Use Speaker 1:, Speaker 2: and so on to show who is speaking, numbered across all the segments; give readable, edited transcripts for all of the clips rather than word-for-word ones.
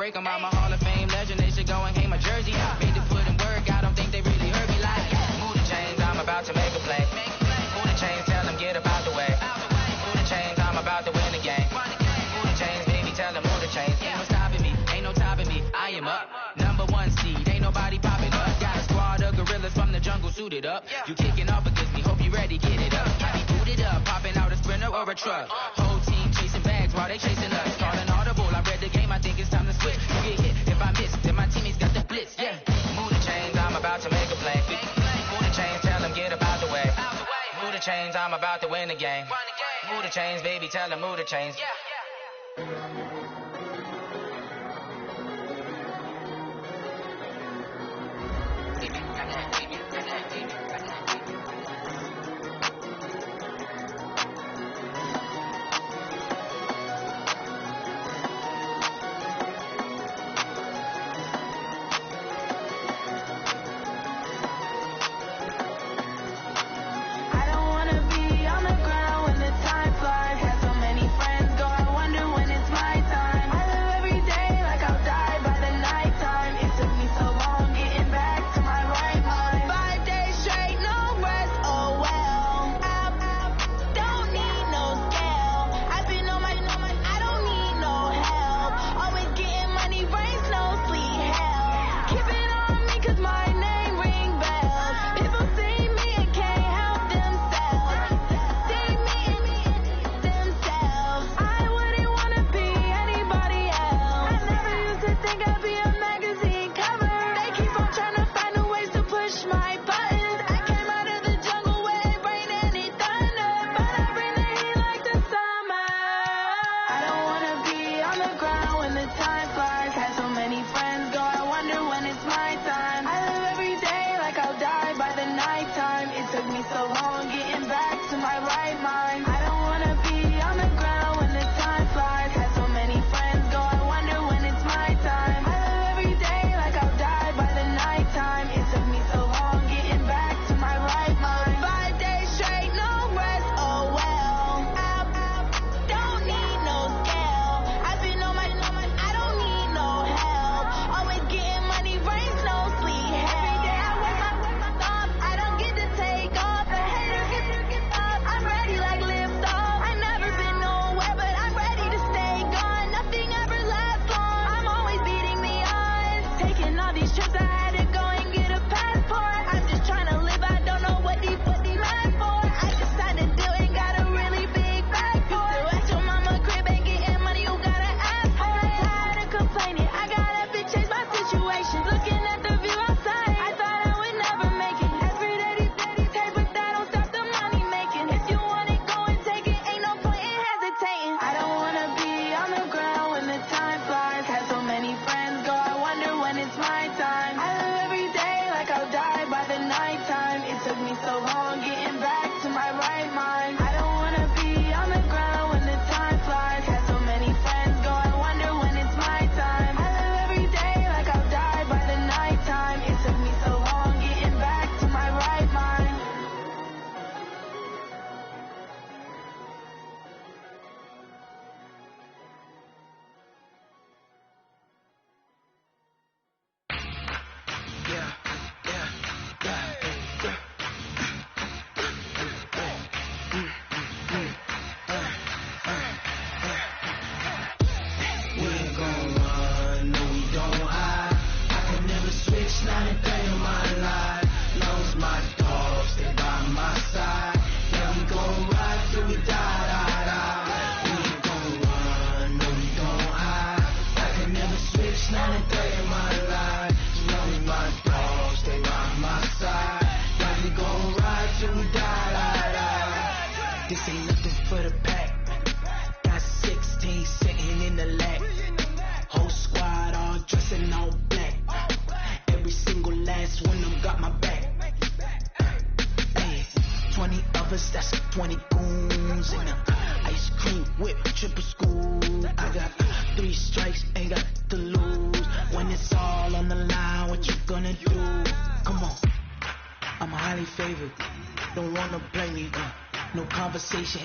Speaker 1: break them. I'm a Hall of Fame legend, they should go and hang my jersey. Made to put in work, I don't think they really heard me like. Move the chains, I'm about to make a play. Move the chains, tell them get up out the way. Move the chains, I'm about to win the game. Move the chains, baby, tell them move the chains. Ain't no stopping me, ain't no topping me, I am up. Number one seed, ain't nobody popping up. Got a squad of gorillas from the jungle suited up. You kicking off against me, hope you ready, get it up. I be booted up, popping out a Sprinter or a truck. Whole team chasing bags while they chasing us. Calling audible, I read the game, I think it's time to switch. You get hit, if I miss, then my teammates got the blitz, yeah. Move the chains, I'm about to make a play. Move the chains, tell them get up out the way. Move the chains, I'm about to win the game. Move the chains, baby, tell them move the chains.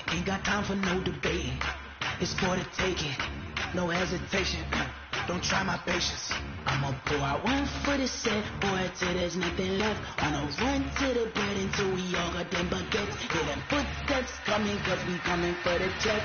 Speaker 2: Ain't got time for no debating. It's for the taking, no hesitation. don't try my patience. I'ma pull out 1 foot and set, boy, till there's nothing left. On a run to the bed until we all got them baguettes. Hear them footsteps coming, cause we coming for the check.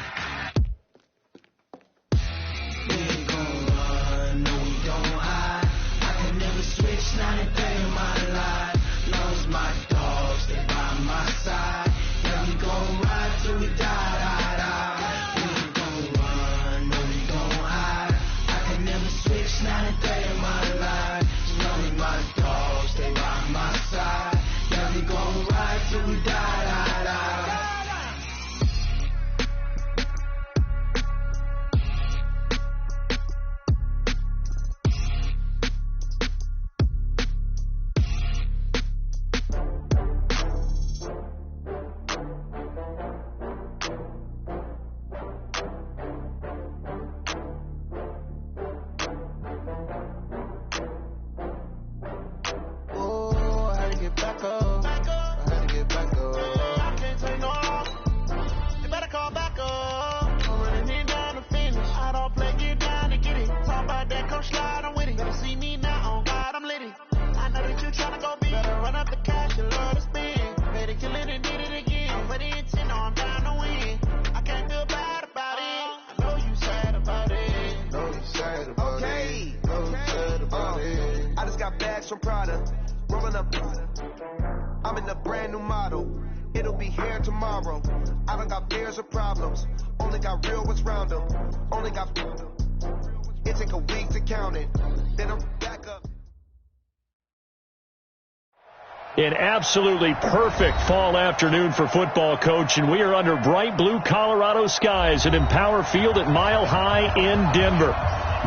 Speaker 2: We ain't gon' run, no we don't hide. I can never switch, not a day in my life. Long as my dogs, they by my side. Yeah, we gon' ride till we die, die, die. We ain't gon' run, no we don't hide. I can never switch, not a day in my life. Long as my dogs, they by my side. Yeah, we gon' ride till we die, die, die.
Speaker 3: I'm in a brand new model. It'll be here tomorrow. I don't got fears or problems. Only got real ones round them. Only got. It take a week to count it. Then I'm back up.
Speaker 4: An absolutely perfect fall afternoon for football, Coach, and we are under bright blue Colorado skies at Empower Field at Mile High in Denver.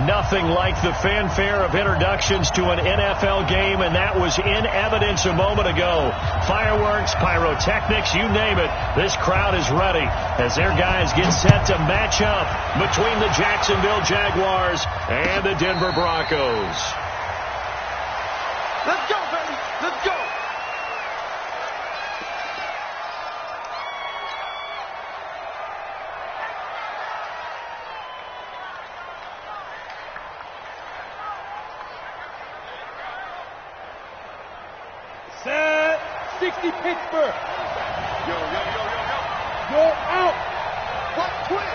Speaker 4: Nothing like the fanfare of introductions to an NFL game, and that was in evidence a moment ago. Fireworks, pyrotechnics, you name it. This crowd is ready as their guys get set to match up between the Jacksonville Jaguars and the Denver Broncos.
Speaker 3: Let's go, baby. Let's go.
Speaker 5: Set 60 Pittsburgh.
Speaker 3: Yo.
Speaker 5: You're out.
Speaker 3: What? Quit.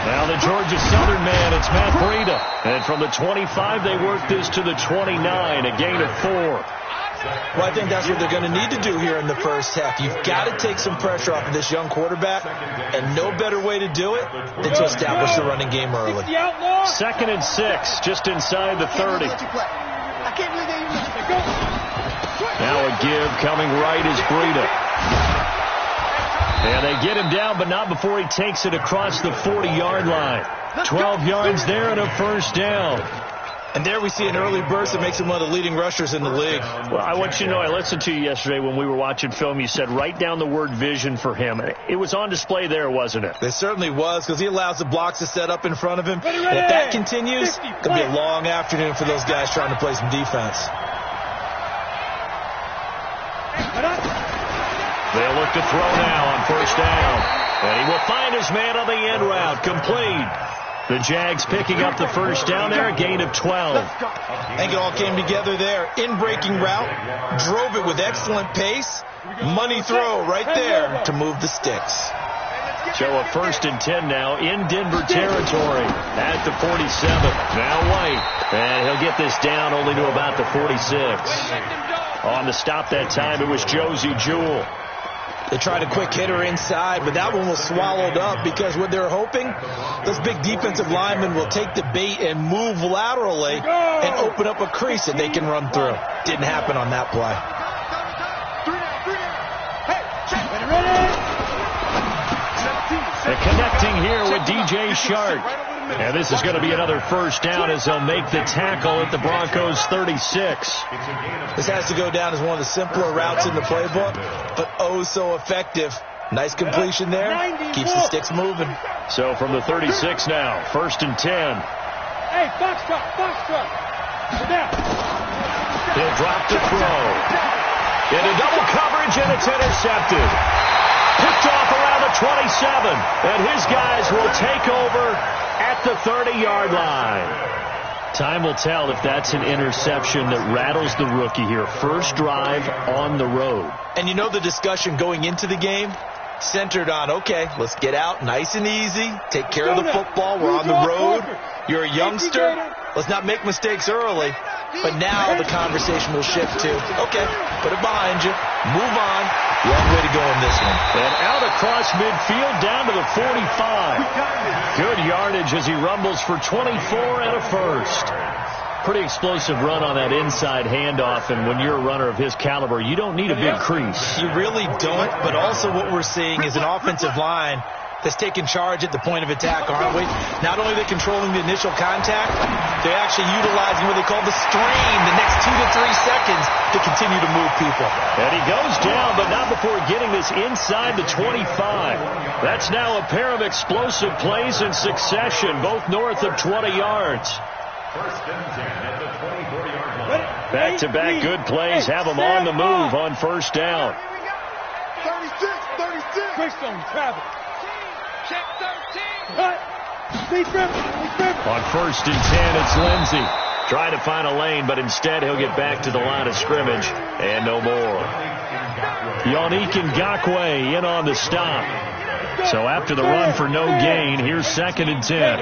Speaker 4: Now the Georgia Southern man, it's Matt Breida. And from the 25, they work this to the 29, a gain of 4.
Speaker 6: Well, I think that's what they're going to need to do here in the first half. You've got to take some pressure off of this young quarterback, and no better way to do it than to establish the running game early.
Speaker 4: 2nd and 6, just inside the 30.
Speaker 3: I can't believe they even let you go.
Speaker 4: Now a give coming right is Breida. And they get him down, but not before he takes it across the 40-yard line. 12 yards there and a first down.
Speaker 6: And there we see an early burst that makes him one of the leading rushers in the league.
Speaker 4: Well, I want you to know, I listened to you yesterday when we were watching film. You said write down the word vision for him. It was on display there, wasn't it?
Speaker 6: It certainly was, because he allows the blocks to set up in front of him. And if that continues, it could be a long afternoon for those guys trying to play some defense.
Speaker 4: They'll look to throw now on first down. And he will find his man on the end route. Complete. The Jags picking up the first down there, a gain of 12.
Speaker 6: I think it all came together there. In-breaking route, drove it with excellent pace. Money throw right there to move the sticks.
Speaker 4: So a 1st and 10 now in Denver territory at the 47. Now White. And he'll get this down only to about the 46. On the stop that time, it was Josie Jewell.
Speaker 6: They tried a quick hitter inside, but that one was swallowed up because what they're hoping, those big defensive linemen will take the bait and move laterally and open up a crease that they can run through. Didn't happen on that play.
Speaker 4: They're connecting here with DJ Shark. And this is going to be another first down as they'll make the tackle at the Broncos 36.
Speaker 6: This has to go down as one of the simpler routes in the playbook, but oh so effective. Nice completion there. Keeps the sticks moving.
Speaker 4: So from the 36 now, 1st and 10.
Speaker 5: Hey, Foxtrot.
Speaker 4: He'll drop the throw. Into double coverage, and it's intercepted. Picked off around the 27. And his guys will take over at the 30-yard line. Time will tell if that's an interception that rattles the rookie here. First drive on the road.
Speaker 6: And you know the discussion going into the game? Centered on, okay, let's get out nice and easy. Take care of the football. We're on the road. You're a youngster. Let's not make mistakes early. But now the conversation will shift to, okay, put it behind you. Move on. Long way to go in this one.
Speaker 4: And out across midfield down to the 45. Good yardage as he rumbles for 24 and a first. Pretty explosive run on that inside handoff, and when you're a runner of his caliber, you don't need a big crease.
Speaker 6: You really don't, but also what we're seeing is an offensive line that's taking charge at the point of attack, aren't we? Not only are they controlling the initial contact, they're actually utilizing what they call the strain the next 2 to 3 seconds to continue to move people.
Speaker 4: And he goes down, but not before getting this inside the 25. That's now a pair of explosive plays in succession, both north of 20 yards. Back-to-back good plays have them on the move on first down.
Speaker 5: 36. Quick zone, travel. Check 13.
Speaker 4: On first and 10, it's Lindsey. Trying to find a lane, but instead he'll get back to the line of scrimmage and no more. Yannick Ngakoue in on the stop. So after the run for no gain, here's second and 10.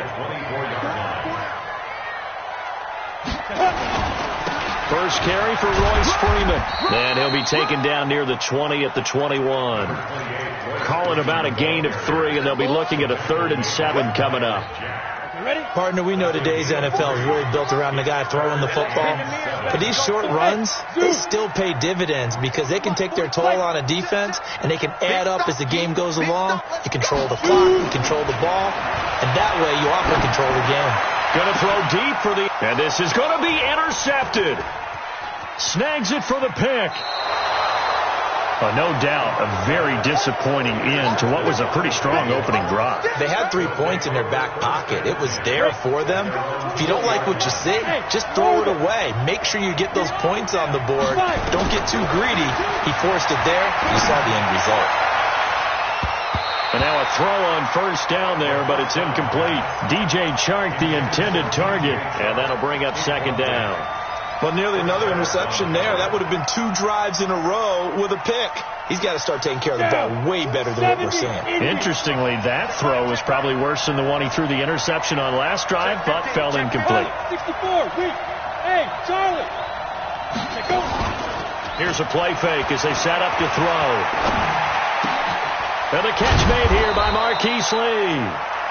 Speaker 4: First carry for Royce Freeman. And he'll be taken down near the 20 at the 21. Call it about a gain of 3, and they'll be looking at a 3rd and 7 coming up.
Speaker 6: Partner, we know today's NFL is really built around the guy throwing the football. But these short runs, they still pay dividends because they can take their toll on a defense, and they can add up as the game goes along. You control the clock, you control the ball, and that way you often control the game.
Speaker 4: Going to throw deep for the... And this is going to be intercepted. Snags it for the pick. No doubt a very disappointing end to what was a pretty strong opening drive.
Speaker 6: They had 3 points in their back pocket. It was there for them. If you don't like what you see, just throw it away. Make sure you get those points on the board. Don't get too greedy. He forced it there. You saw the end result.
Speaker 4: And now a throw on first down there, but it's incomplete. DJ Chark, the intended target, and that'll bring up second down.
Speaker 6: Well, nearly another interception there. That would have been 2 drives in a row with a pick. He's got to start taking care of the ball way better than what we're seeing.
Speaker 4: Interestingly, that throw was probably worse than the one he threw the interception on last drive, but fell incomplete.
Speaker 5: 64, weak. Hey, Charlie.
Speaker 4: Here's a play fake as they set up to throw. And the catch made here by Marquise Lee.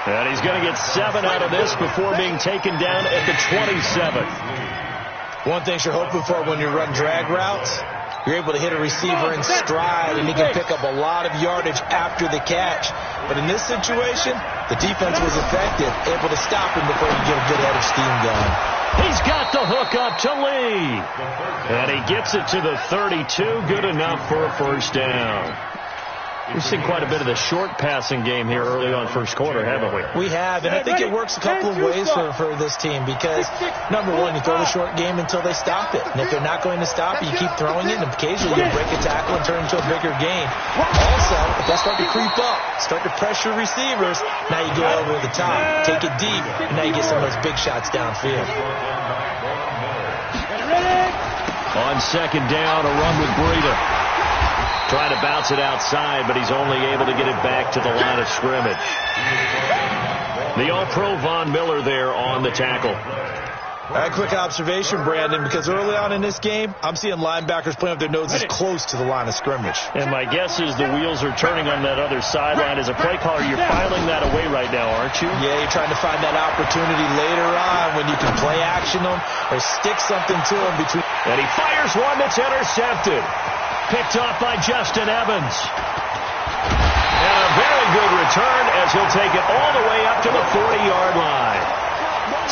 Speaker 4: And he's going to get 7 out of this before being taken down at the 27.
Speaker 6: One thing you're hoping for when you run drag routes, you're able to hit a receiver in stride, and he can pick up a lot of yardage after the catch. But in this situation, the defense was effective, able to stop him before he get a good head of steam going.
Speaker 4: He's got the hook up to Lee. And he gets it to the 32. Good enough for a first down. We've seen quite a bit of the short passing game here early on first quarter, haven't we?
Speaker 6: We have, and I think it works a couple of ways for this team because, number one, you throw the short game until they stop it. And if they're not going to stop it, you keep throwing it, and occasionally you break a tackle and turn it into a bigger gain. Also, if they start to creep up, start to pressure receivers, now you go over the top, take it deep, and now you get some of those big shots downfield.
Speaker 4: On second down, a run with Breida. Trying to bounce it outside, but he's only able to get it back to the line of scrimmage. The All-Pro Von Miller there on the tackle.
Speaker 6: All right, quick observation, Brandon, because early on in this game, I'm seeing linebackers playing with their noses close to the line of scrimmage.
Speaker 4: And my guess is the wheels are turning on that other sideline. As a play caller, you're filing that away right now, aren't you?
Speaker 6: Yeah, you're trying to find that opportunity later on when you can play action them or stick something to them between.
Speaker 4: And he fires one that's intercepted. Picked off by Justin Evans. And a very good return as he'll take it all the way up to the 40-yard line.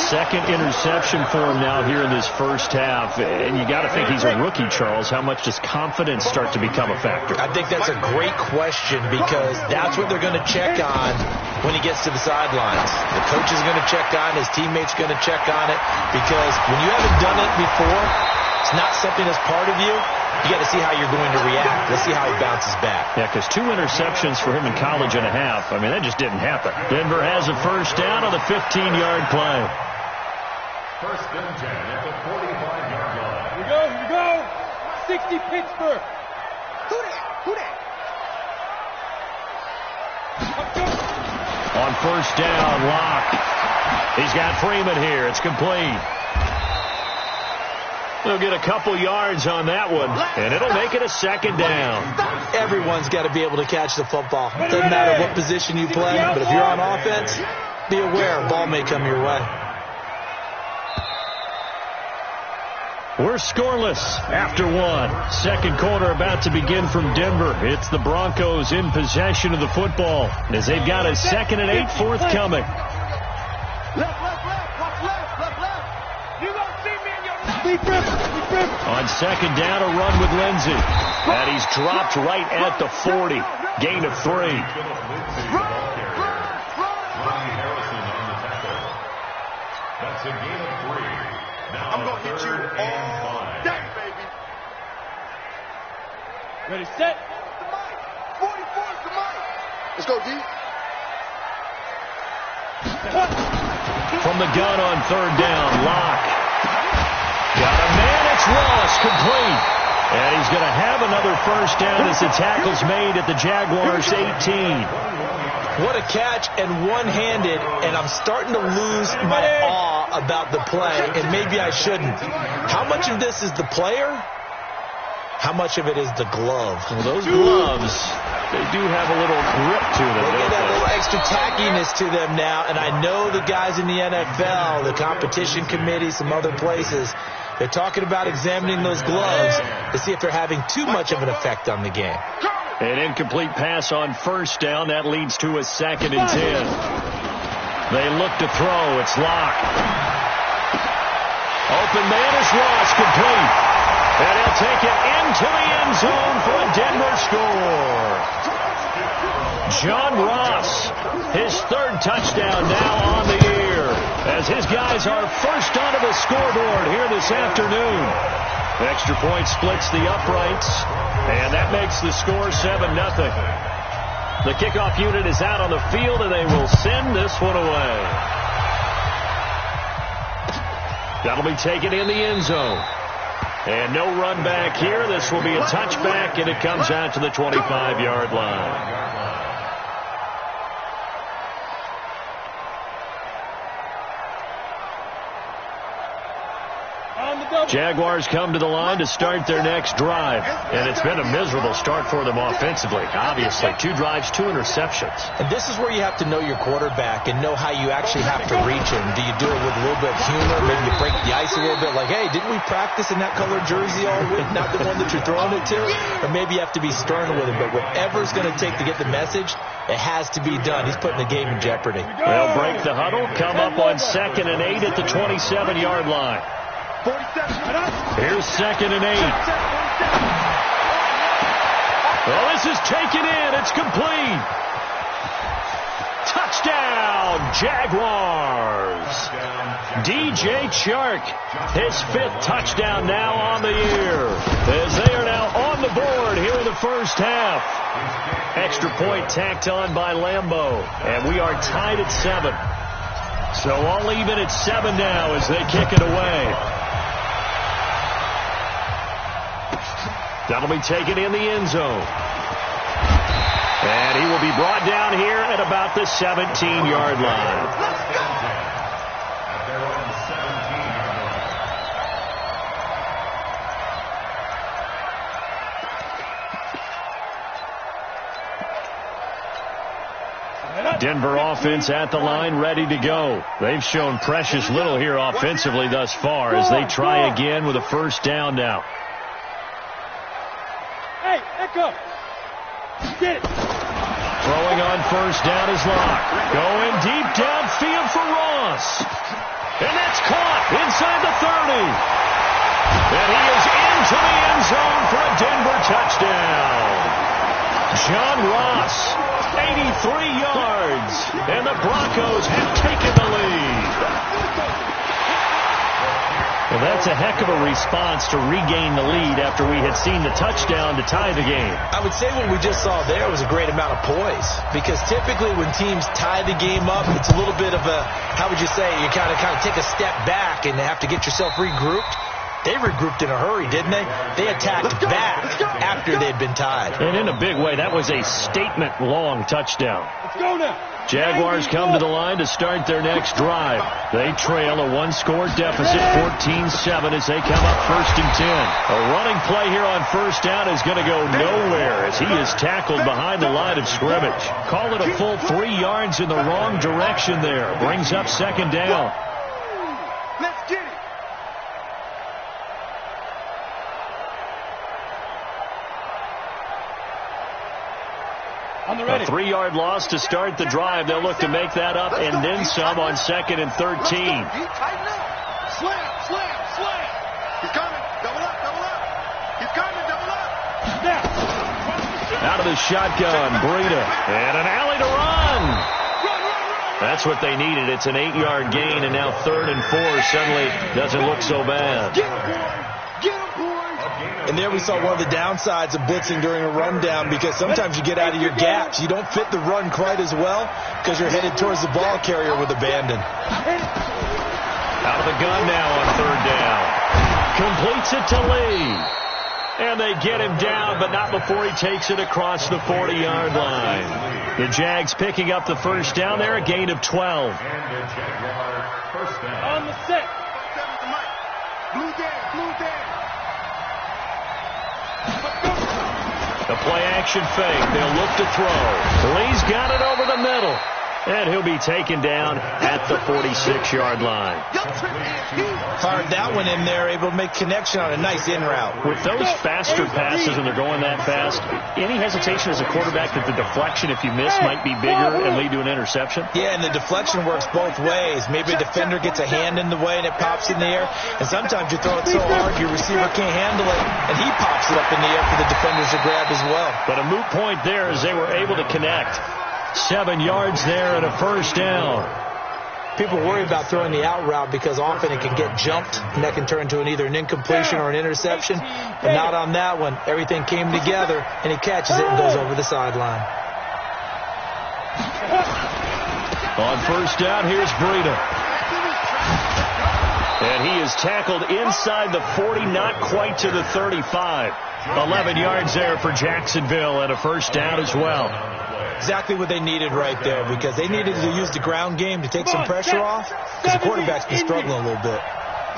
Speaker 4: Second interception for him now here in this first half. And you got to think he's a rookie, Charles. How much does confidence start to become a factor?
Speaker 6: I think that's a great question because that's what they're going to check on when he gets to the sidelines. The coach is going to check on, his teammates going to check on it because when you haven't done it before, it's not something that's part of you. You got to see how you're going to react. Let's see how he bounces back.
Speaker 4: Yeah, because 2 interceptions for him in college and a half. I mean, that just didn't happen. Denver has a first down on the 15-yard play.
Speaker 7: First and 10 at the 45-yard line.
Speaker 5: Here we go. 60 Pittsburgh. Who that?
Speaker 4: On first down, Locke. He's got Freeman here. It's complete. They'll get a couple yards on that one, and it'll make it a second down.
Speaker 6: Everyone's got to be able to catch the football. Doesn't matter what position you play, but if you're on offense, be aware a ball may come your way.
Speaker 4: We're scoreless after one. Second quarter about to begin from Denver. It's the Broncos in possession of the football as they've got a 2nd and 8 forthcoming.
Speaker 5: You gonna see me in your
Speaker 4: On second down, a run with Lindsey. And he's dropped right at the 40. Gain of 3.
Speaker 7: That's a gain of 3. Now
Speaker 3: I'm going to hit you all day, baby.
Speaker 5: Ready, set.
Speaker 3: 44's the mic. Let's go, D.
Speaker 4: From the gun on third down, Locke. Got a man, it's Ross, complete. And he's going to have another first down as the tackle's made at the Jaguars' 18.
Speaker 6: What a catch and one-handed, and I'm starting to lose my awe about the play, and maybe I shouldn't. How much of this is the player? How much of it is the glove?
Speaker 4: Well, those gloves, they do have a little grip to them.
Speaker 6: They get that little extra tackiness to them now, and I know the guys in the NFL, the competition committee, some other places, they're talking about examining those gloves to see if they're having too much of an effect on the game.
Speaker 4: An incomplete pass on first down. That leads to a 2nd and 10. They look to throw. It's Locke. Open man is Ross, complete. And he'll take it into the end zone for a Denver score. John Ross, his 3rd touchdown now on the year, as his guys are first onto the scoreboard here this afternoon. Extra point splits the uprights, and that makes the score 7-0. The kickoff unit is out on the field, and they will send this one away. That'll be taken in the end zone. And no run back here. This will be a touchback, and it comes out to the 25-yard line. Jaguars come to the line to start their next drive. And it's been a miserable start for them offensively. Obviously, 2 drives, 2 interceptions.
Speaker 6: And this is where you have to know your quarterback and know how you actually have to reach him. Do you do it with a little bit of humor? Maybe you break the ice a little bit like, hey, didn't we practice in that colored jersey all week? Not the one that you're throwing it to? Or maybe you have to be stern with him. But whatever's going to take to get the message, it has to be done. He's putting the game in jeopardy.
Speaker 4: They'll break the huddle, come up on 2nd and 8 at the 27-yard line. Here's 2nd and 8. Well, this is taken in. It's complete. Touchdown, Jaguars. DJ Chark, his 5th touchdown now on the year, as they are now on the board here in the first half. Extra point tacked on by Lambeau, and we are tied at 7. So all even at 7 now as they kick it away. That'll be taken in the end zone. And he will be brought down here at about the 17-yard line. Denver offense at the line, ready to go. They've shown precious little here offensively thus far as they try again with a first down now.
Speaker 5: Hey, Echo. Get it.
Speaker 4: Throwing on first down is Locke. Going deep downfield for Ross. And that's caught inside the 30. And he is into the end zone for a Denver touchdown. John Ross, 83 yards. And the Broncos have taken the lead. And That's a heck of a response to regain the lead after we had seen the touchdown to tie the game.
Speaker 6: I would say what we just saw there was a great amount of poise, because typically when teams tie the game up, it's a little bit of a, how would you say, you kind of take a step back and have to get yourself regrouped. They regrouped in a hurry, didn't they? They attacked back after they'd been tied.
Speaker 4: And in a big way, that was a statement-long touchdown.
Speaker 5: Let's go now.
Speaker 4: Jaguars come to the line to start their next drive. They trail a one-score deficit, 14-7, as they come up 1st and 10. A running play here on first down is going to go nowhere as he is tackled behind the line of scrimmage. Call it a full 3 yards in the wrong direction there. Brings up 2nd down.
Speaker 5: Let's get it.
Speaker 4: A 3-yard loss to start the drive. They'll look to make that up and then some on 2nd and 13.
Speaker 5: Slam, slam, slam. He's coming. Double up, double up. He's coming, double up. Snap.
Speaker 4: Out of the shotgun, Breida. And an alley to run. That's what they needed. It's an 8-yard gain, and now 3rd and 4 suddenly doesn't look so bad.
Speaker 5: Get him, boy. Get him, boy.
Speaker 6: And there we saw one of the downsides of blitzing during a rundown, because sometimes you get out of your gaps. You don't fit the run quite as well because you're headed towards the ball carrier with abandon.
Speaker 4: Out of the gun now on 3rd down. Completes it to Lee. And they get him down, but not before he takes it across the 40-yard line. The Jags picking up the first down there, a gain of 12.
Speaker 5: On the set. Blue down, blue down.
Speaker 4: The play-action fake. They'll look to throw. Lee's got it over the middle. And he'll be taken down at the 46-yard line.
Speaker 6: Fired that one in there, able to make connection on a nice in route.
Speaker 4: With those faster passes and they're going that fast, any hesitation as a quarterback that the deflection, if you miss, might be bigger and lead to an interception?
Speaker 6: Yeah, and the deflection works both ways. Maybe a defender gets a hand in the way and it pops in the air. And sometimes you throw it so hard your receiver can't handle it, and he pops it up in the air for the defenders to grab as well.
Speaker 4: But a moot point there as they were able to connect. 7 yards there and a first down.
Speaker 6: People worry about throwing the out route because often it can get jumped and that can turn into either an incompletion or an interception. But not on that one. Everything came together and he catches it and goes over the sideline.
Speaker 4: On first down, here's Breida. And he is tackled inside the 40, not quite to the 35. 11 yards there for Jacksonville and a first down as well.
Speaker 6: Exactly what they needed right there, because they needed to use the ground game to take some pressure off, because the quarterback's been struggling a little bit.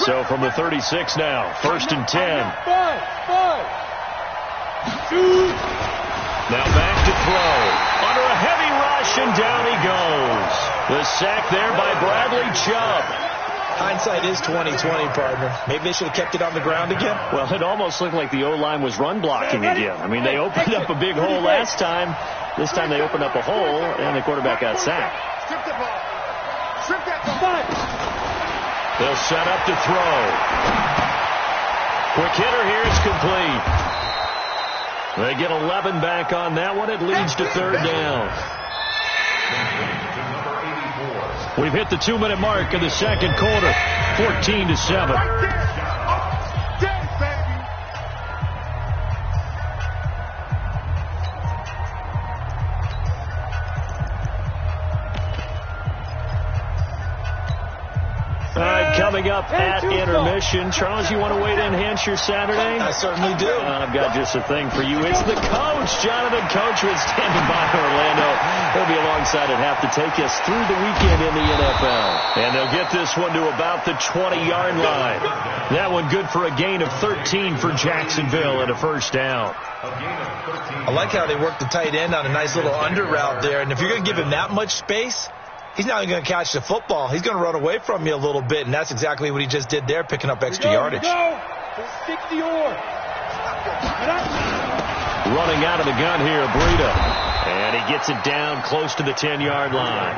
Speaker 4: So from the 36 now, 1st and 10. Now back to throw. Under a heavy rush, and down he goes. The sack there by Bradley Chubb.
Speaker 6: Hindsight is 20/20, partner. Maybe they should have kept it on the ground again.
Speaker 4: Well, it almost looked like the O-line was run blocking again. I mean, they opened up a big hole last time. This time they opened up a hole, and the quarterback got sacked.
Speaker 5: Strip the ball. Strip that ball.
Speaker 4: They'll set up to throw. Quick hitter here. It's complete. They get 11 back on that one. It leads to 3rd down. We've hit the 2-minute mark in the second quarter. 14-7. Coming up at intermission. Charles, you want to wait to enhance your Saturday?
Speaker 6: I certainly do.
Speaker 4: I've got just a thing for you. It's the coach, Jonathan Coachman, standing by Orlando. He'll be alongside at half to take us through the weekend in the NFL. And they'll get this one to about the 20-yard line. That one good for a gain of 13 for Jacksonville and a first down.
Speaker 6: I like how they work the tight end on a nice little under route there. And if you're going to give him that much space, he's not even going to catch the football. He's going to run away from you a little bit, and that's exactly what he just did there, picking up extra yardage.
Speaker 4: Running out of the gun here, Breida. And he gets it down close to the 10-yard line.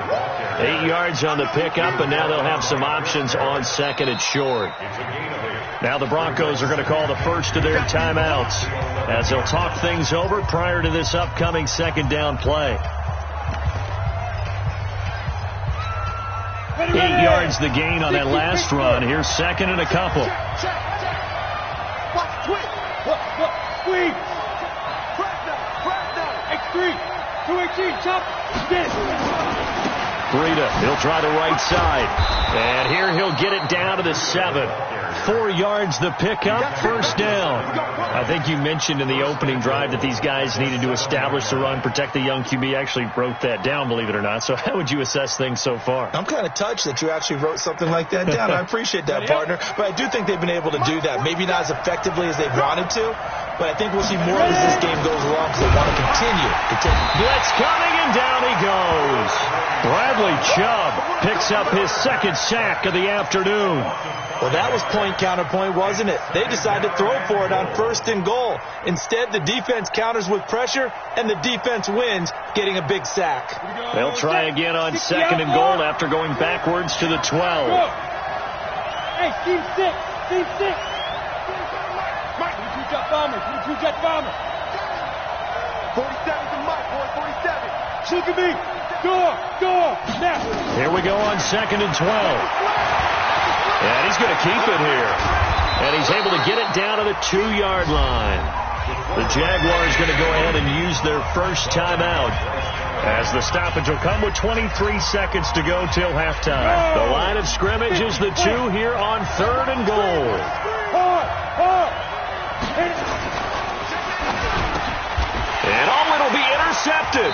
Speaker 4: 8 yards on the pickup, and now they'll have some options on 2nd and short. Now the Broncos are going to call the first of their timeouts as they'll talk things over prior to this upcoming 2nd down play. 8 yards the gain on that last run. Here's second and a couple.
Speaker 5: Watch, twist. Squeeze. Press now. X3. 218. Chop. Get it.
Speaker 4: Breida, he'll try the right side. And here he'll get it down to the 7. 4 yards the pickup, first down. I think you mentioned in the opening drive that these guys needed to establish the run, protect the young QB. Actually wrote that down, believe it or not. So how would you assess things so far?
Speaker 6: I'm kind of touched that you actually wrote something like that down. I appreciate that, partner. But I do think they've been able to do that. Maybe not as effectively as they wanted to, but I think we'll see more as this game goes along because they want to continue.
Speaker 4: Blitz coming, and down he goes. Bradley Chubb picks up his second sack of the afternoon.
Speaker 6: Well, that was point-counterpoint, wasn't it? They decided to throw for it on first and goal. Instead, the defense counters with pressure, and the defense wins, getting a big sack.
Speaker 4: They'll try again on second and goal after going backwards to the 12.
Speaker 5: Hey, team 6. Team 6. Mike, you two jet bombers. 47 to Mike, boy, 47. Shoot to me. Door. Now.
Speaker 4: Here we go on second and 12. And he's going to keep it here. And he's able to get it down to the 2-yard line. The Jaguars going to go ahead and use their first timeout, as the stoppage will come with 23 seconds to go till halftime. The line of scrimmage is the 2 here on third and goal. And it'll be intercepted.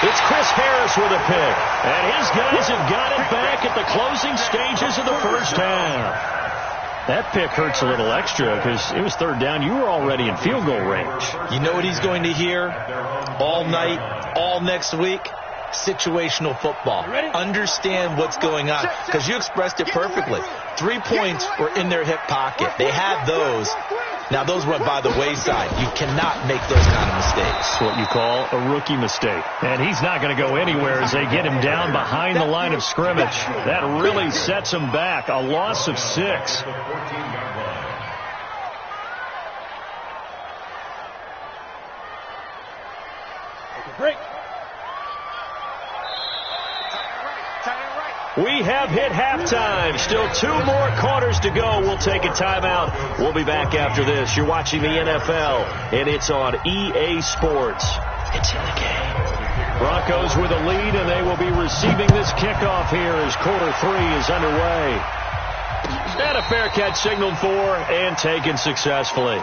Speaker 4: It's Chris Harris with a pick. And his guys have got it back at the closing stages of the first half. That pick hurts a little extra because it was third down. You were already in field goal range.
Speaker 6: You know what he's going to hear all night, all next week? Situational football. Understand what's going on, because you expressed it perfectly. 3 points were in their hip pocket. They had those. Now, those went by the wayside. You cannot make those kind of mistakes.
Speaker 4: What you call a rookie mistake. And he's not going to go anywhere as they get him down behind the line of scrimmage. That really sets him back. A loss of 6.
Speaker 5: Break.
Speaker 4: We have hit halftime. Still 2 more quarters to go. We'll take a timeout. We'll be back after this. You're watching the NFL, and it's on EA Sports. It's in the game. Broncos with a lead, and they will be receiving this kickoff here as quarter 3 is underway. And a fair catch signaled for and taken successfully.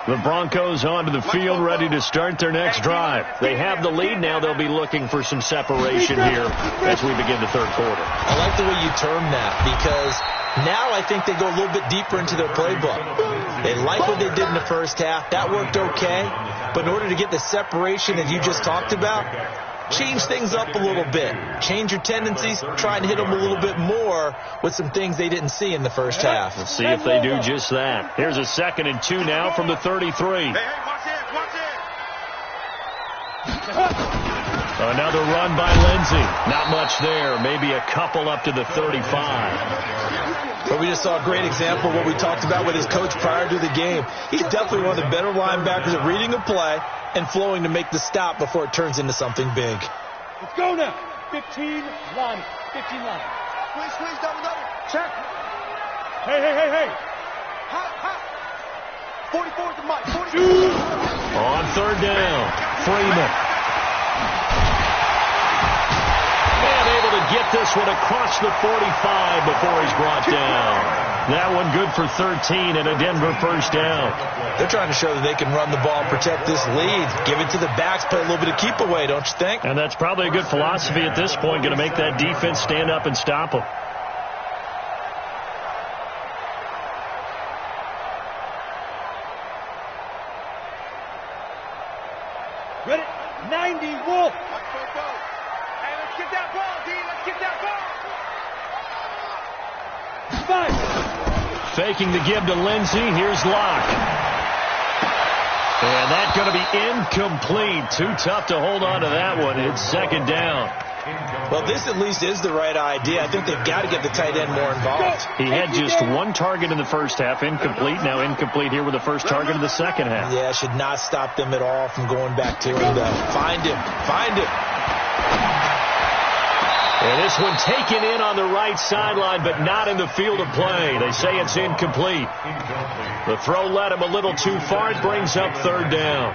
Speaker 4: The Broncos onto the field, ready to start their next drive. They have the lead now. They'll be looking for some separation here as we begin the third quarter.
Speaker 6: I like the way you term that, because now I think they go a little bit deeper into their playbook. They like what they did in the first half. That worked okay. But in order to get the separation that you just talked about, change things up a little bit. Change your tendencies. Try and hit them a little bit more with some things they didn't see in the first half.
Speaker 4: We'll see if they do just that. Here's a 2nd and 2 now from the 33.
Speaker 5: Hey, watch it.
Speaker 4: Another run by Lindsey. Not much there. Maybe a couple up to the 35.
Speaker 6: But we just saw a great example of what we talked about with his coach prior to the game. He's definitely one of the better linebackers at reading a play and flowing to make the stop before it turns into something big.
Speaker 5: Let's go now. 15 line. 15 line. Squeeze, double. Check. Hey. Hot. 44 to Mike. 42.
Speaker 4: On third down, Freeman. And able to get this one across the 45 before he's brought down. That one good for 13 and a Denver first down.
Speaker 6: They're trying to show that they can run the ball and protect this lead. Give it to the backs, play a little bit of keep away, don't you think?
Speaker 4: And that's probably a good philosophy at this point, going to make that defense stand up and stop them.
Speaker 5: Ready? 90, Wolf. Hey, let's get that ball, D. Let's get that ball. 5.
Speaker 4: Faking the give to Lindsey. Here's Locke. And that's going to be incomplete. Too tough to hold on to that one. It's second down.
Speaker 6: Well, this at least is the right idea. I think they've got to get the tight end more involved.
Speaker 4: He had just one target in the first half, incomplete. Now incomplete here with the first target in the second half.
Speaker 6: Yeah, should not stop them at all from going back to him. Find him.
Speaker 4: And this one taken in on the right sideline, but not in the field of play. They say it's incomplete. The throw led him a little too far. It brings up third down.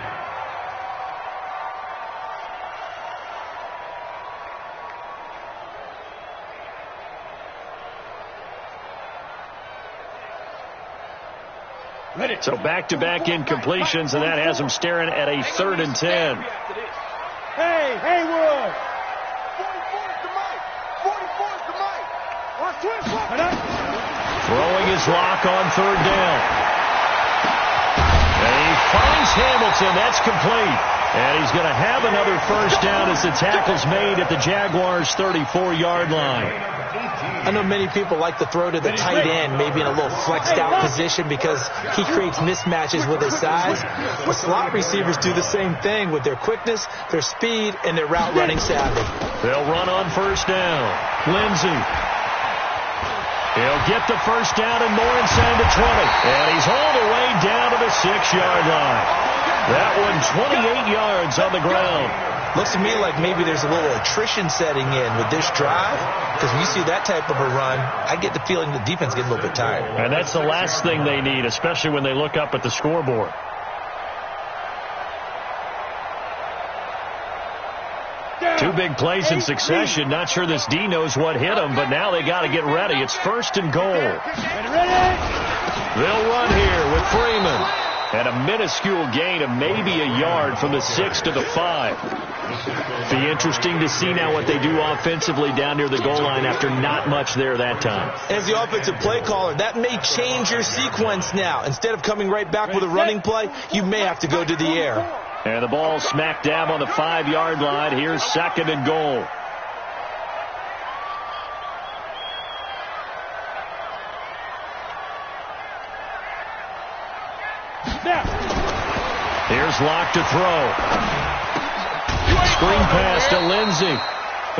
Speaker 4: So back-to-back incompletions, and that has them staring at a 3rd and 10.
Speaker 5: Hey, Haywood! 44's the mic! 44's the mic!
Speaker 4: Throwing his lock on 3rd down. And he finds Hamilton. That's complete. And he's going to have another first down as the tackle's made at the Jaguars' 34-yard line.
Speaker 6: I know many people like to throw to the tight end, maybe in a little flexed out position because he creates mismatches with his size. But slot receivers do the same thing with their quickness, their speed, and their route running savvy.
Speaker 4: They'll run on first down. Lindsey. He'll get the first down and more inside the 20. And he's all the way down to the 6-yard line. That one 28 yards on the ground.
Speaker 6: Looks to me like maybe there's a little attrition setting in with this drive, because when you see that type of a run, I get the feeling the defense gets a little bit tired.
Speaker 4: And that's the last thing they need, especially when they look up at the scoreboard. Two big plays in succession. Not sure this D knows what hit him, but now they got to get ready. It's 1st and goal. They'll run here with Freeman. And a minuscule gain of maybe a yard from the 6 to the 5. Be interesting to see now what they do offensively down near the goal line after not much there that time.
Speaker 6: As the offensive play caller, that may change your sequence now. Instead of coming right back with a running play, you may have to go to the air.
Speaker 4: And the ball smack dab on the 5-yard line. Here's 2nd and goal. Here's Locke to throw. Screen pass to Lindsey.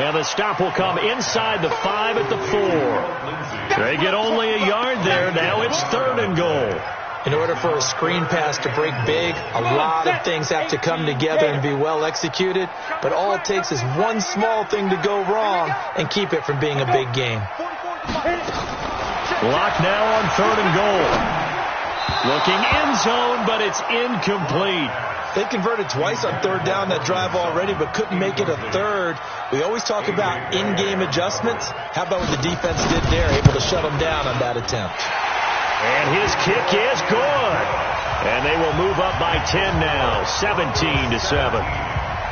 Speaker 4: And the stop will come inside the 5 at the 4. They get only a yard there. Now it's 3rd and goal.
Speaker 6: In order for a screen pass to break big, a lot of things have to come together and be well executed. But all it takes is one small thing to go wrong and keep it from being a big game.
Speaker 4: Locke now on 3rd and goal. Looking end zone, but it's incomplete.
Speaker 6: They converted twice on 3rd down that drive already, but couldn't make it a 3rd. We always talk about in-game adjustments. How about what the defense did there, able to shut them down on that attempt?
Speaker 4: And his kick is good. And they will move up by 10 now, 17-7.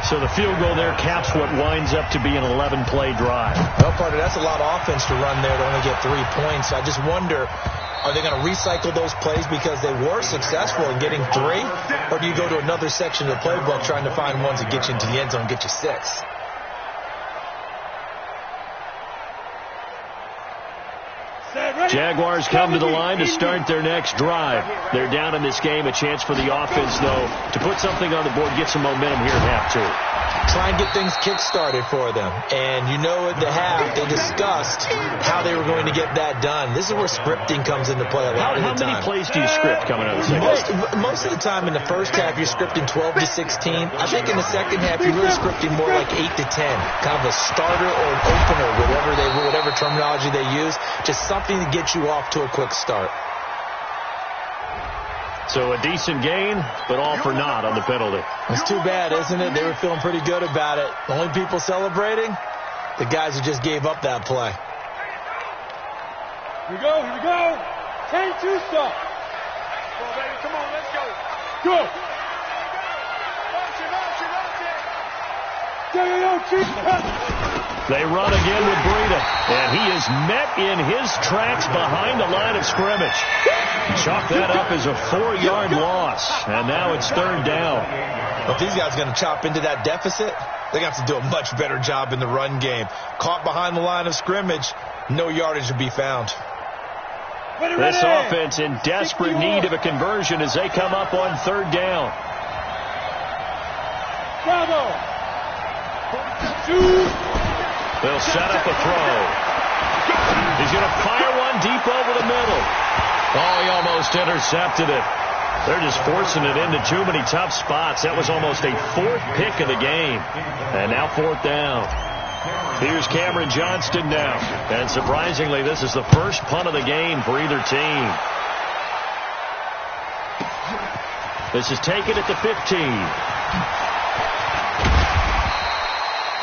Speaker 4: So the field goal there caps what winds up to be an 11-play drive.
Speaker 6: Well, Carter, that's a lot of offense to run there to only get 3 points. I just wonder, are they going to recycle those plays because they were successful in getting 3? Or do you go to another section of the playbook trying to find ones that get you into the end zone and get you 6?
Speaker 4: Jaguars come to the line to start their next drive. They're down in this game. A chance for the offense, though, to put something on the board, get some momentum here at half 2.
Speaker 6: Try and get things kick-started for them. And you know at the half, they discussed how they were going to get that done. This is where scripting comes into play a lot of the time.
Speaker 4: How many plays do you script coming out of the second half?
Speaker 6: Most of the time in the first half, you're scripting 12 to 16. I think in the second half, you're really scripting more like 8 to 10. Kind of a starter or an opener, whatever terminology they use. Just something to get you off to a quick start.
Speaker 4: So a decent gain, but all for naught on the penalty.
Speaker 6: It's too bad, isn't it? They were feeling pretty good about it. The only people celebrating, the guys who just gave up that play.
Speaker 5: Here we go. 10-2 stop. Come on, baby, come on, let's go. Go.
Speaker 4: They run again with Breida, and he is met in his tracks behind the line of scrimmage. Chalk that up as a 4-yard loss, and now it's 3rd down.
Speaker 6: Well, if these guys are going to chop into that deficit, they're going to have to do a much better job in the run game. Caught behind the line of scrimmage, no yardage to be found.
Speaker 4: This offense in desperate need of a conversion as they come up on 3rd down.
Speaker 5: Bravo. 2.
Speaker 4: They'll set up a throw. He's going to fire one deep over the middle. Oh, he almost intercepted it. They're just forcing it into too many tough spots. That was almost a fourth pick of the game. And now fourth down. Here's Cameron Johnston now. And surprisingly, this is the first punt of the game for either team. This is taken at the 15.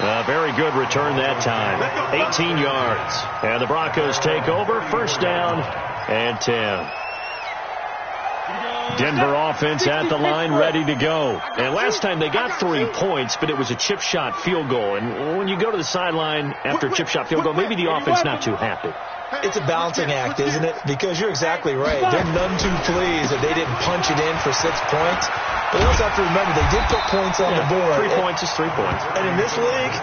Speaker 4: A very good return that time. 18 yards. And the Broncos take over. First down and 10. Denver offense at the line, ready to go. And last time they got 3 points, but it was a chip shot field goal. And when you go to the sideline after a chip shot field goal, maybe the offense not too happy.
Speaker 6: It's a balancing act, isn't it? Because you're exactly right. They're none too pleased that they didn't punch it in for 6 points. But you also have to remember, they did put points on the board.
Speaker 4: 3 points is 3 points.
Speaker 6: And in this league,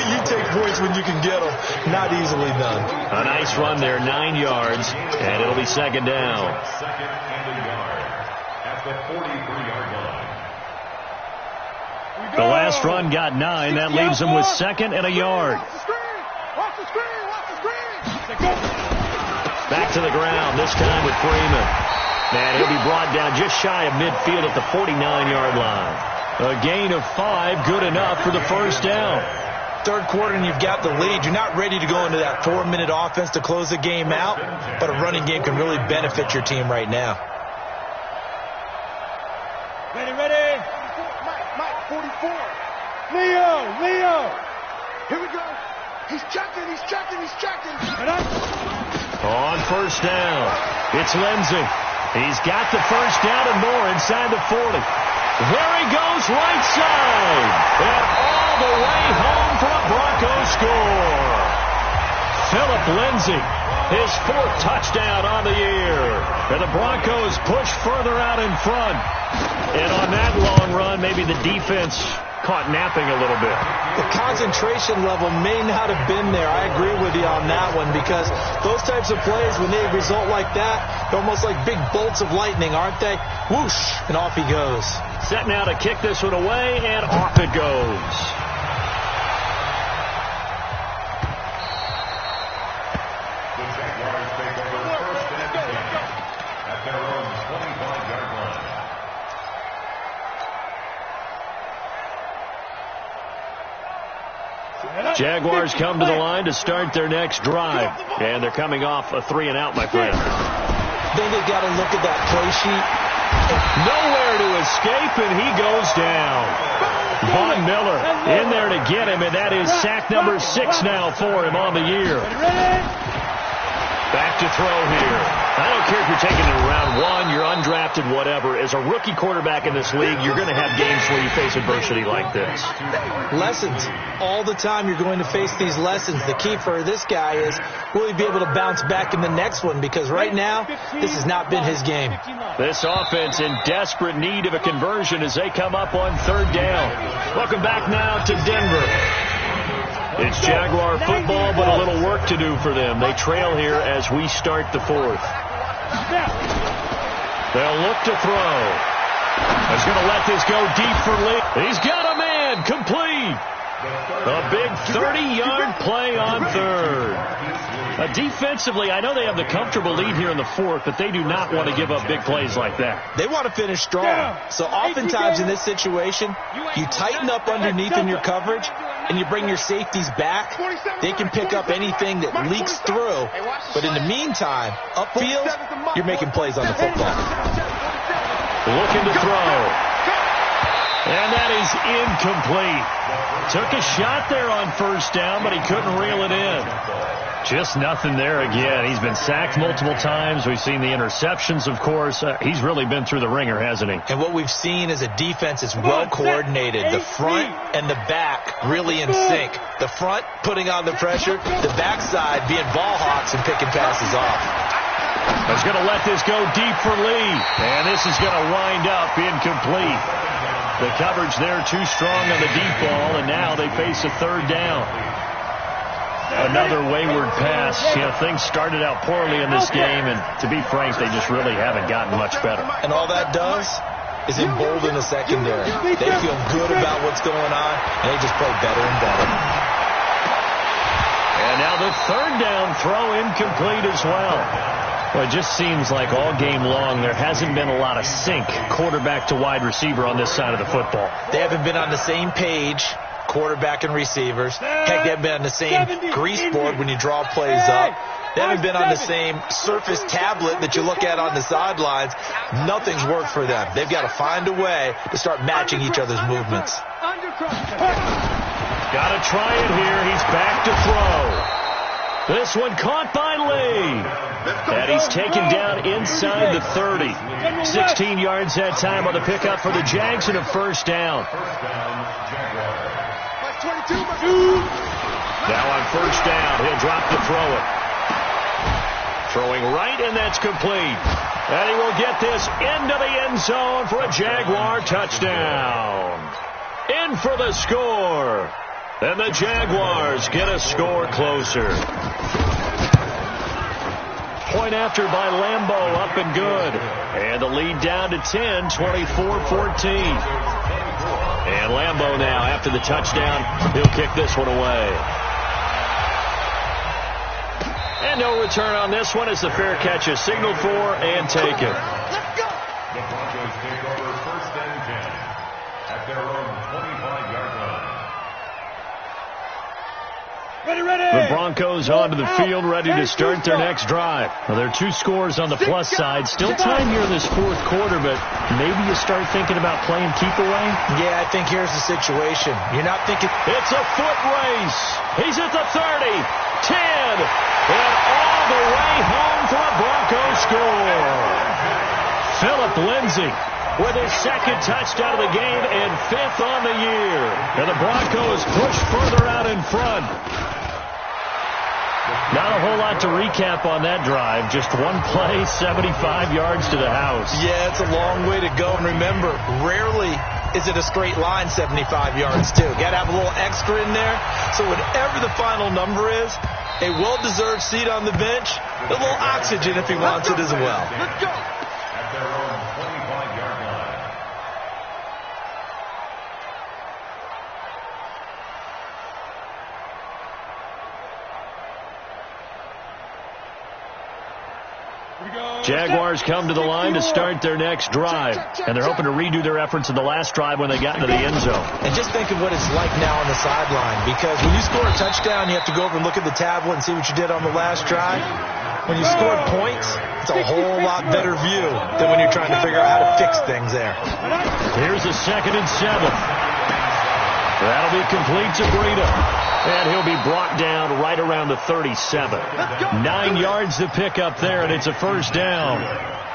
Speaker 6: you take points when you can get them. Not easily done.
Speaker 4: A nice run there, 9 yards, and it'll be second down.
Speaker 7: Second and a yard at the 43-yard line.
Speaker 4: The last run got 9. That leaves them with second and a yard.
Speaker 5: Watch the screen! Watch the screen!
Speaker 4: Back to the ground, this time with Freeman. And he'll be brought down just shy of midfield at the 49-yard line. A gain of 5, good enough for the first down.
Speaker 6: Third quarter and you've got the lead. You're not ready to go into that 4-minute offense to close the game out, but a running game can really benefit your team right now.
Speaker 5: Ready, ready. Mike, 44. Leo. Here we go. He's checking.
Speaker 4: On first down, it's Lindsey. He's got the first down and more inside the 40. There he goes, right side. And all the way home for a Broncos score. Philip Lindsey, his 4th touchdown on the year. And the Broncos push further out in front. And on that long run, maybe the defense caught napping a little bit.
Speaker 6: The concentration level may not have been there. I agree with you on that one, because those types of plays, when they result like that, they're almost like big bolts of lightning, aren't they? Whoosh, and off he goes.
Speaker 4: Set now to kick this one away, and off it goes.
Speaker 7: The Jaguars take over first and 10 at their own 25-yard line.
Speaker 4: Jaguars come to the line to start their next drive. And they're coming off a 3-and-out, my friend.
Speaker 6: Then they've got to look at that play sheet.
Speaker 4: Nowhere to escape, and he goes down. Von Miller in there to get him, and that is sack number 6 now for him on the year. Back to throw here. I don't care if you're taking it in round 1, you're undrafted, whatever. As a rookie quarterback in this league, you're going to have games where you face adversity like this.
Speaker 6: Lessons. All the time you're going to face these lessons. The key for this guy is will he be able to bounce back in the next one, because right now, this has not been his game.
Speaker 4: This offense in desperate need of a conversion as they come up on 3rd down. Welcome back now to Denver. It's Jaguar football, but a little work to do for them. They trail here as we start the 4th. They'll look to throw. He's going to let this go deep for Lee. He's got a man, complete. A big 30-yard play on 3rd. Defensively, I know they have the comfortable lead here in the 4th, but they do not want to give up big plays like that.
Speaker 6: They want to finish strong. So oftentimes in this situation, you tighten up underneath in your coverage, and you bring your safeties back. They can pick up anything that leaks through. But in the meantime, upfield, you're making plays on the football.
Speaker 4: Looking to throw. And that is incomplete. Took a shot there on first down, but he couldn't reel it in. Just nothing there again. He's been sacked multiple times. We've seen the interceptions, of course. He's really been through the ringer, hasn't he? And
Speaker 6: what we've seen is a defense is well coordinated. The front and the back really in sync. The front putting on the pressure, the backside being ball hawks and picking passes off.
Speaker 4: He's going to let this go deep for Lee. And this is going to wind up incomplete. The coverage there too strong on the deep ball, and now they face a 3rd down. Another wayward pass. You know, things started out poorly in this game, and to be frank, they just really haven't gotten much better.
Speaker 6: And all that does is embolden the secondary. They feel good about what's going on, and they just play better and better.
Speaker 4: And now the third down throw incomplete as well. Well, it just seems like all game long there hasn't been a lot of sync quarterback to wide receiver on this side of the football.
Speaker 6: They haven't been on the same page, quarterback and receivers. Heck, they haven't been on the same grease board when you draw plays up. They haven't been on the same surface tablet that you look at on the sidelines. Nothing's worked for them. They've got to find a way to start matching each other's movements.
Speaker 4: Got to try it here. He's back to throw. This one caught by Lee. And he's taken down inside the 30. 16 yards that time on the pickup for the Jags and a first down. Now on first down, he'll drop to throw it. Throwing right, and that's complete. And he will get this into the end zone for a Jaguar touchdown. In for the score. And the Jaguars get a score closer. Point after by Lambeau, up and good. And the lead down to 10, 24-14. And Lambeau now, after the touchdown, he'll kick this one away. And no return on this one as the fair catch is signaled for and taken.
Speaker 7: The Broncos take over first and 10 at their own 25-yard line.
Speaker 4: The Broncos onto the field, ready to start their next drive. Well, there are 2 scores on the plus side. Still time here in this fourth quarter, but maybe you start thinking about playing keep away?
Speaker 6: Yeah, I think here's the situation. You're not thinking...
Speaker 4: It's a foot race. He's at the 30, 10, and all the way home for a Broncos score. Philip Lindsay with his second touchdown of the game and 5th on the year. And the Broncos push further out in front. Not a whole lot to recap on that drive. Just one play, 75 yards to the house.
Speaker 6: Yeah, it's a long way to go. And remember, rarely is it a straight line 75 yards, too. Got to have a little extra in there. So whatever the final number is, a well-deserved seat on the bench, a little oxygen if he wants it as well.
Speaker 7: Let's go. At their own 25-yard line.
Speaker 4: Jaguars come to the line to start their next drive, and they're hoping to redo their efforts in the last drive when they got into the end zone.
Speaker 6: And just think of what it's like now on the sideline, because when you score a touchdown, you have to go over and look at the tablet and see what you did on the last drive. When you scored points, it's a whole lot better view than when you're trying to figure out how to fix things there.
Speaker 4: Here's a 2nd and 7. That'll be complete to Breida. And he'll be brought down right around the 37. 9 yards to pick up there, and it's a first down.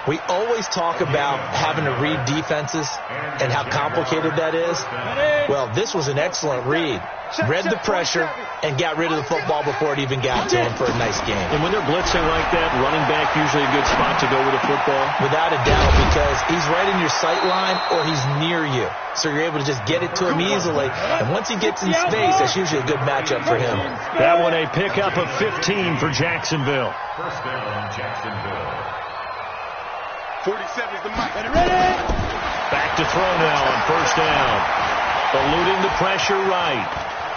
Speaker 6: We always talk about having to read defenses and how complicated that is. Well, this was an excellent read. Read the pressure and got rid of the football before it even got to him for a nice game.
Speaker 4: And when they're blitzing like that, running back usually a good spot to go with the football?
Speaker 6: Without a doubt, because he's right in your sight line or he's near you. So you're able to just get it to him easily. And once he gets in space, that's usually a good matchup for him.
Speaker 4: That one a pickup of 15 for Jacksonville.
Speaker 7: First down, Jacksonville.
Speaker 5: 47 is the mic. Ready?
Speaker 4: Back to throw now on first down. Eluding the pressure right.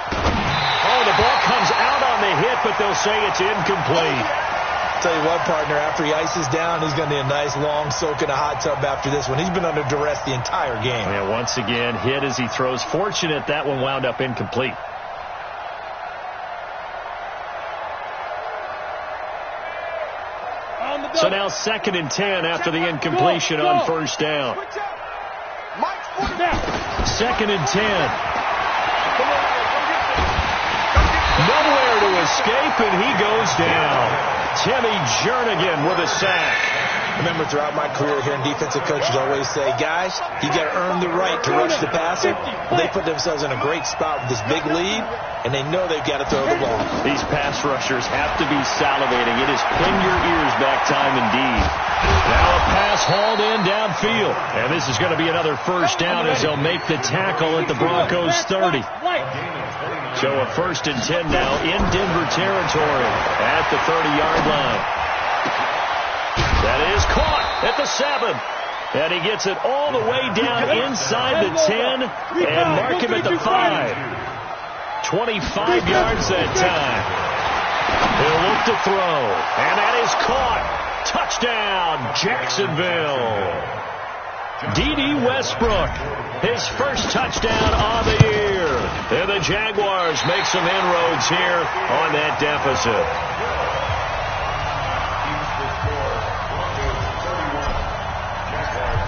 Speaker 4: Oh, the ball comes out on the hit, but they'll say it's incomplete.
Speaker 6: Tell you what, partner, after he ices down, he's going to need a nice long soak in a hot tub after this one. He's been under duress the entire game.
Speaker 4: Yeah, once again, hit as he throws. Fortunate that one wound up incomplete. So now 2nd and 10 after the incompletion on first down. 2nd and 10. Nowhere to escape, and he goes down. Timmy Jernigan with a sack.
Speaker 6: Remember, throughout my career here in defensive coaches always say, guys, you got to earn the right to rush the passer. Well, they put themselves in a great spot with this big lead, and they know they've got to throw the ball.
Speaker 4: These pass rushers have to be salivating. It is pin your ears back time indeed. Now a pass hauled in downfield. And this is going to be another first down as they'll make the tackle at the Broncos 30. So a 1st and 10 now in Denver territory at the 30-yard line. That is caught at the 7. And he gets it all the way down inside the 10 and mark him at the 5. 25 yards that time. He'll look to throw, and that is caught. Touchdown, Jacksonville. D.D. Westbrook, his first touchdown of the year. And the Jaguars make some inroads here on that deficit.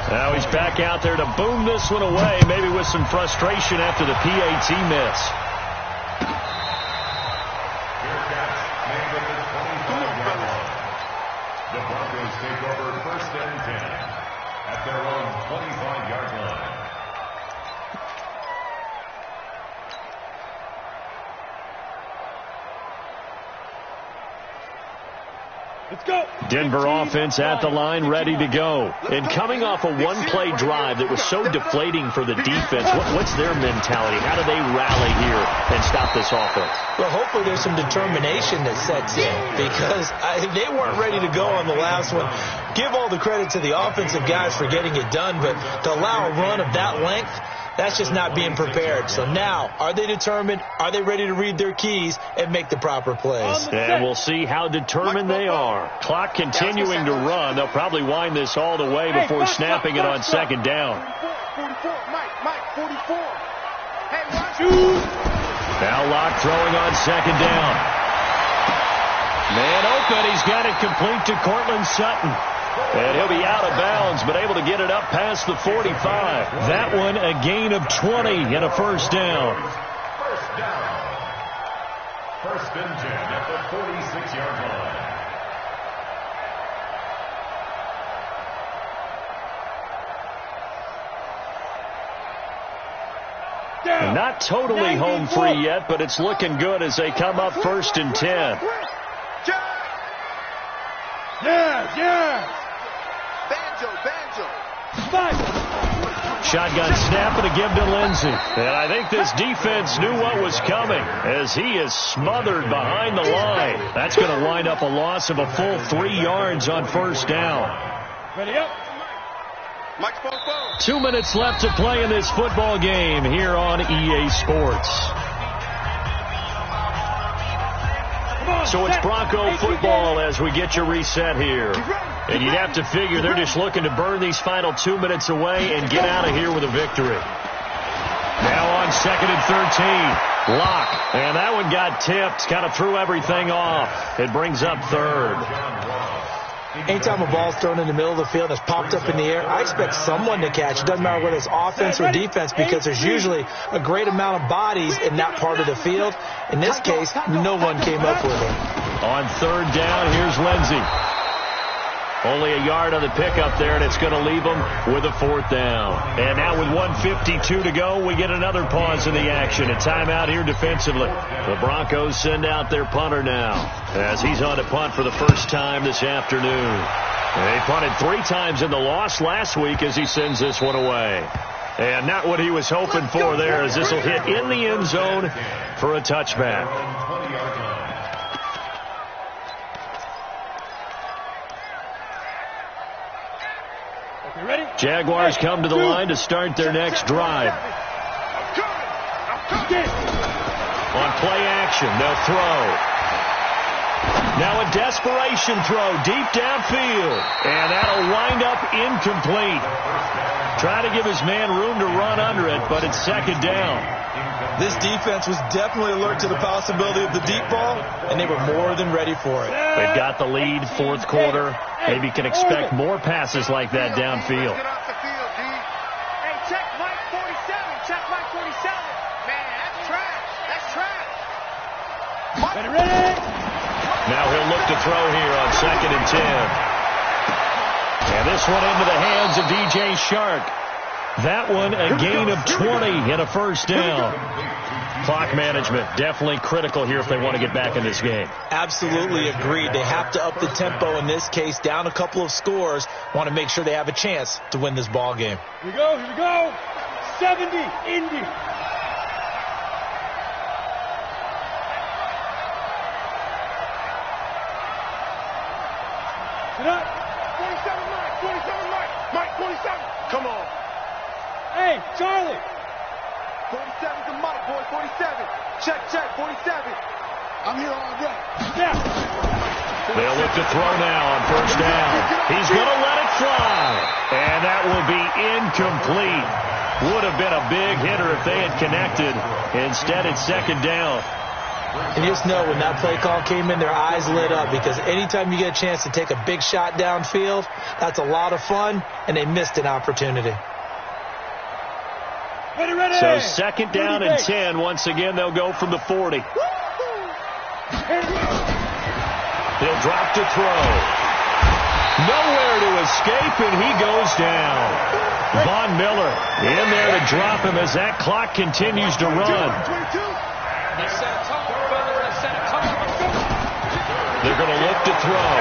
Speaker 4: Now he's back out there to boom this one away, maybe with some frustration after the PAT miss.
Speaker 7: The Broncos take over 1st and 10 at their own 25-yard line.
Speaker 5: Let's go.
Speaker 4: Denver offense at the line, ready to go. And coming off a one-play drive that was so deflating for the defense, what's their mentality? How do they rally here and stop this offense?
Speaker 6: Well, hopefully there's some determination that sets in, because they weren't ready to go on the last one. Give all the credit to the offensive guys for getting it done, but to allow a run of that length, that's just not being prepared. So now, are they determined? Are they ready to read their keys and make the proper plays?
Speaker 4: And we'll see how determined they are. Clock continuing to run. They'll probably wind this all the way before snapping it on second down.
Speaker 5: 44, Mike, 44. Hey, watch.
Speaker 4: Now Locke throwing on second down. Man open. He's got it complete to Cortland Sutton. And he'll be out of bounds, but able to get it up past the 45. That one a gain of 20 and a first down.
Speaker 7: First down. 1st and 10 at the 46-yard line.
Speaker 4: And not totally home free yet, but it's looking good as they come up 1st and 10.
Speaker 5: Yeah.
Speaker 3: Banjo.
Speaker 4: Shotgun snap and a give to Lindsey. And I think this defense knew what was coming as he is smothered behind the line. That's going to wind up a loss of a full 3 yards on first down.
Speaker 5: Ready up.
Speaker 4: 2 minutes left to play in this football game here on EA Sports. So it's Bronco football as we get you reset here. And you'd have to figure they're just looking to burn these final 2 minutes away and get out of here with a victory. Now on 2nd and 13. Locke. And that one got tipped. Kind of threw everything off. It brings up 3rd.
Speaker 6: Anytime a ball's thrown in the middle of the field that's popped up in the air, I expect someone to catch. It doesn't matter whether it's offense or defense, because there's usually a great amount of bodies in that part of the field. In this case, no one came up with it.
Speaker 4: On 3rd down, here's Lindsey. Only a yard on the pickup there, and it's going to leave them with a 4th down. And now with 1:52 to go, we get another pause in the action. A timeout here defensively. The Broncos send out their punter now as he's on to punt for the first time this afternoon. They punted 3 times in the loss last week as he sends this one away. And not what he was hoping for there, as this will hit in the end zone for a touchback. Jaguars come to the line to start their next drive. On play action, they'll throw. Now a desperation throw deep downfield. And that'll wind up incomplete. Try to give his man room to run under it, but it's 2nd down.
Speaker 6: This defense was definitely alert to the possibility of the deep ball, and they were more than ready for it.
Speaker 4: They've got the lead, 4th quarter. Maybe can expect more passes like that downfield.
Speaker 5: Hey, check Mike 47. Check Mike 47. Man, that's trash. That's trash. Ready.
Speaker 4: Now he'll look to throw here on 2nd and 10. And this one into the hands of DJ Shark. That one a gain of 20 and a first down. Clock management definitely critical here if they want to get back in this game.
Speaker 6: Absolutely agreed. They have to up the tempo in this case, down a couple of scores. Want to make sure they have a chance to win this ball game.
Speaker 5: Here we go. 70, Indy. Get up. 47 Mike. 47. Come on. Hey, Charlie.
Speaker 3: 47's a Mike, boy. 47. Check. 47.
Speaker 5: I'm here all day. Snap.
Speaker 4: They'll look to throw now on first down. He's going to let it fly. And that will be incomplete. Would have been a big hitter if they had connected. Instead, it's second down.
Speaker 6: And you just know when that play call came in, their eyes lit up, because anytime you get a chance to take a big shot downfield, that's a lot of fun, and they missed an opportunity.
Speaker 5: Ready.
Speaker 4: So second down and 10. Once again, they'll go from the 40. He'll drop to throw. Nowhere to escape, and he goes down. Von Miller in there to drop him as that clock continues to run. They're going to look to throw.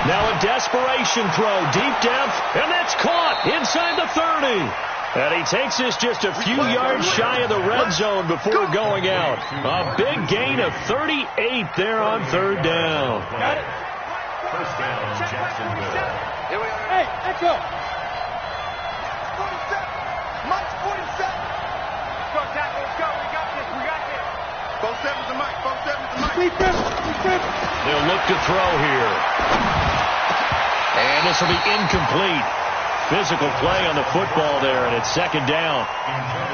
Speaker 4: Now a desperation throw, deep depth, and that's caught inside the 30. And he takes us just a few yards shy of the red zone before going out. A big gain of 38 there on third down.
Speaker 5: Got it.
Speaker 7: First down, Jacksonville.
Speaker 5: Here we are. Hey, let's go. 47. Mike's 47. Let's go, tackle. Let's go. We got this. 47's the Mike. 47's the Mike.
Speaker 4: They'll look to throw here. And this will be incomplete. Physical play on the football there, and it's second down.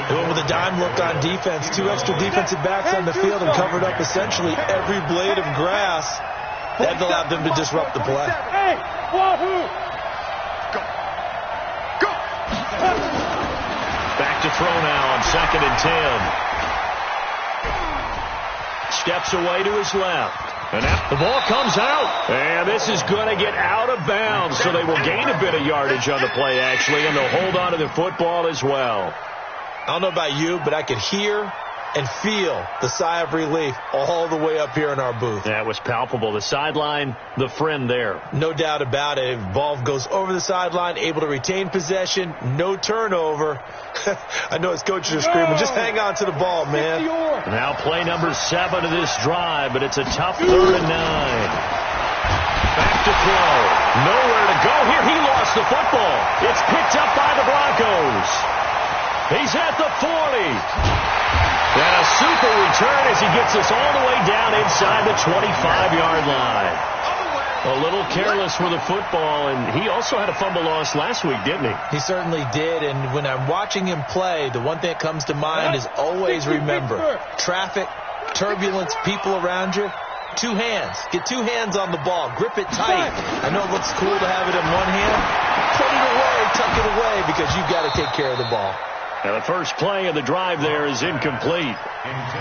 Speaker 6: They went with a dime look on defense. 2 extra defensive backs on the field and covered up essentially every blade of grass. That allowed them to disrupt the play.
Speaker 5: Hey, Wahoo! Go!
Speaker 4: Back to throw now on second and 10. Steps away to his left. And the ball comes out. And this is going to get out of bounds. So they will gain a bit of yardage on the play, actually, and they'll hold on to the football as well.
Speaker 6: I don't know about you, but I could hear and feel the sigh of relief all the way up here in our booth.
Speaker 4: That was palpable. The sideline, the friend there.
Speaker 6: No doubt about it. Ball goes over the sideline, able to retain possession, no turnover. I know his coaches are screaming, just hang on to the ball, man.
Speaker 4: Now play number 7 of this drive, but it's a tough 3rd and 9. Back to throw. Nowhere to go here. He lost the football. It's picked up by the Broncos. He's at the 40. And a super return as he gets us all the way down inside the 25-yard line. A little careless with the football, and he also had a fumble loss last week, didn't he?
Speaker 6: He certainly did, and when I'm watching him play, the one thing that comes to mind is always remember, traffic, turbulence, people around you, 2 hands. Get 2 hands on the ball. Grip it tight. I know it looks cool to have it in one hand. Put it away, tuck it away, because you've got to take care of the ball.
Speaker 4: Now the first play of the drive there is incomplete.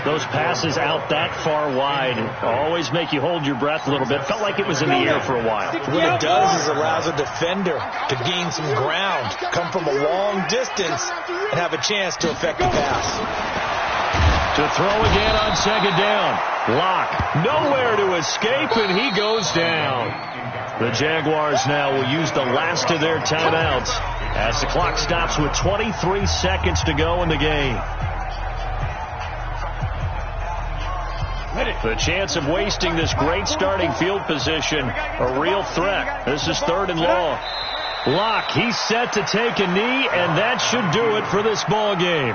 Speaker 4: Those passes out that far wide always make you hold your breath a little bit. Felt like it was in the air for a while.
Speaker 6: What it does is allows a defender to gain some ground, come from a long distance, and have a chance to affect the pass.
Speaker 4: To throw again on second down. Lock. Nowhere to escape, and he goes down. The Jaguars now will use the last of their timeouts as the clock stops with 23 seconds to go in the game. The chance of wasting this great starting field position, a real threat. This is 3rd and long. Lock, he's set to take a knee, and that should do it for this ball game.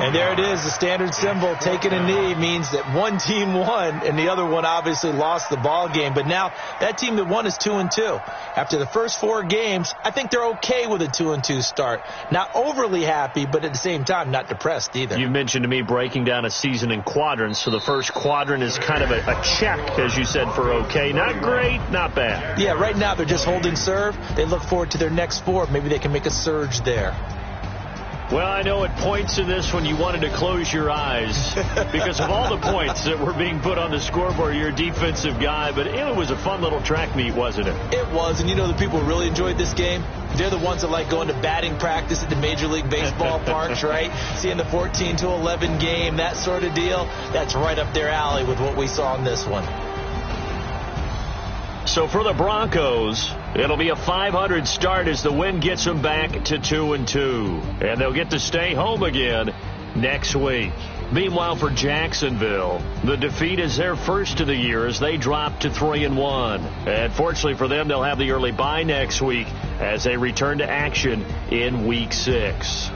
Speaker 6: And there it is, the standard symbol. Taking a knee means that one team won, and the other one obviously lost the ball game. But now that team that won is 2-2. After the first 4 games, I think they're okay with a 2-2 start. Not overly happy, but at the same time, not depressed either.
Speaker 4: You mentioned to me breaking down a season in quadrants. So the first quadrant is kind of a check, as you said, for okay. Not great, not bad.
Speaker 6: Yeah, right now they're just holding serve. They look forward to their next 4. Maybe they can make a surge there.
Speaker 4: Well, I know at points in this when you wanted to close your eyes because of all the points that were being put on the scoreboard. You're a defensive guy, but it was a fun little track meet, wasn't it?
Speaker 6: It was, and you know the people who really enjoyed this game? They're the ones that like going to batting practice at the Major League Baseball parks, right? Seeing the 14-11 game, that sort of deal. That's right up their alley with what we saw in this one.
Speaker 4: So for the Broncos, it'll be a 500 start as the win gets them back to 2-2. And they'll get to stay home again next week. Meanwhile, for Jacksonville, the defeat is their first of the year as they drop to 3-1. And fortunately for them, they'll have the early bye next week as they return to action in Week 6.